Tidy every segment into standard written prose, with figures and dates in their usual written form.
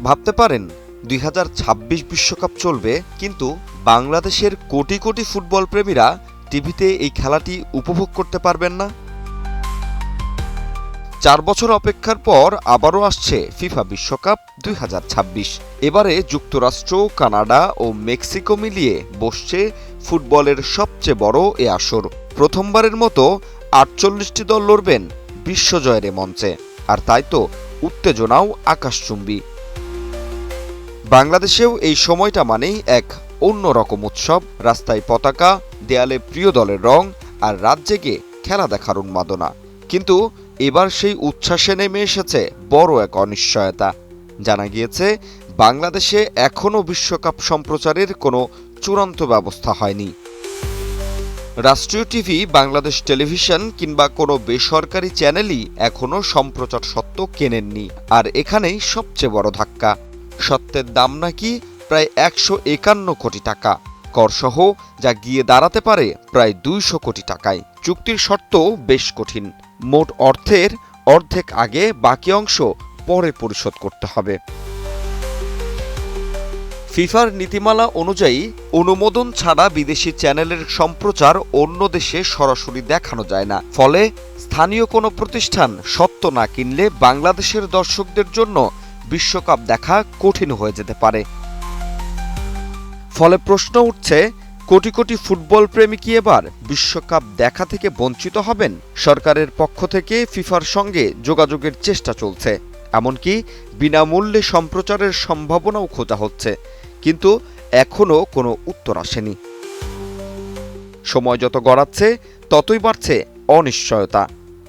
ভাবতে পারেন ২০২৬ বিশ্বকাপ চলবে, কিন্তু বাংলাদেশের কোটি কোটি ফুটবল প্রেমীরা টিভিতে এই খেলাটি উপভোগ করতে পারবেন না। ৪ বছর অপেক্ষার পর আবারও আসছে ফিফা বিশ্বকাপ ২০২৬। এবারে যুক্তরাষ্ট্র, কানাডা ও মেক্সিকো মিলিয়ে বসছে ফুটবলের সবচেয়ে বড় এ আসর। প্রথমবারের মতো ৪৮টি দল লড়বেন বিশ্বজয়ের এ মঞ্চে, আর তাই তো উত্তেজনাও আকাশচুম্বী। বাংলাদেশেও এই সময়টা মানেই এক অন্যরকম উৎসব। রাস্তায় পতাকা, দেয়ালে প্রিয় দলের রং, আর রাত জেগে খেলা দেখার উন্মাদনা। কিন্তু এবার সেই উচ্ছ্বাসে নেমে এসেছে বড় এক অনিশ্চয়তা। জানা গিয়েছে, বাংলাদেশে এখনও বিশ্বকাপ সম্প্রচারের কোনো চূড়ান্ত ব্যবস্থা হয়নি। রাষ্ট্রীয় টিভি, বাংলাদেশ টেলিভিশন কিংবা কোনো বেসরকারি চ্যানেলই এখনও সম্প্রচার সত্ত্ব কেনেননি। আর এখানেই সবচেয়ে বড় ধাক্কা। সত্ত্বের দাম নাকি প্রায় ১৫১ কোটি টাকা, করসহ যা গিয়ে দাঁড়াতে পারে প্রায় ২০০ কোটি টাকায়। চুক্তির শর্তও বেশ কঠিন। মোট অর্থের অর্ধেক আগে, বাকি অংশ পরে পরিশোধ করতে হবে। ফিফার নীতিমালা অনুযায়ী অনুমোদন ছাড়া বিদেশি চ্যানেলের সম্প্রচার অন্য দেশে সরাসরি দেখানো যায় না। ফলে স্থানীয় কোনো প্রতিষ্ঠান স্বত্ব না কিনলে বাংলাদেশের দর্শকদের জন্য বিশ্বকাপ দেখা কঠিন হয়ে যেতে পারে। ফলে প্রশ্ন উঠছে, কোটি কোটি ফুটবল প্রেমী কি এবার বিশ্বকাপ দেখা থেকে বঞ্চিত হবেন? সরকারের পক্ষ থেকে ফিফার সঙ্গে যোগাযোগের চেষ্টা চলছে, এমনকি বিনামূল্যে সম্প্রচারের সম্ভাবনাও খোঁজা হচ্ছে, কিন্তু এখনও কোনো উত্তর আসেনি। সময় যত গড়াচ্ছে ততই বাড়ছে অনিশ্চয়তা।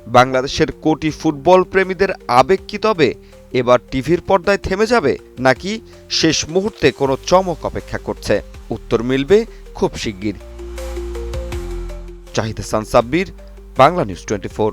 বাংলাদেশের কোটি ফুটবল প্রেমীদের আবেগ কি তবে এবার টিভির পর্দায় থেমে যাবে, নাকি শেষ মুহূর্তে কোনো চমক অপেক্ষা করছে? উত্তর মিলবে খুব শিগগির। জাহিদ হাসান সাব্বির, বাংলা নিউজ 24।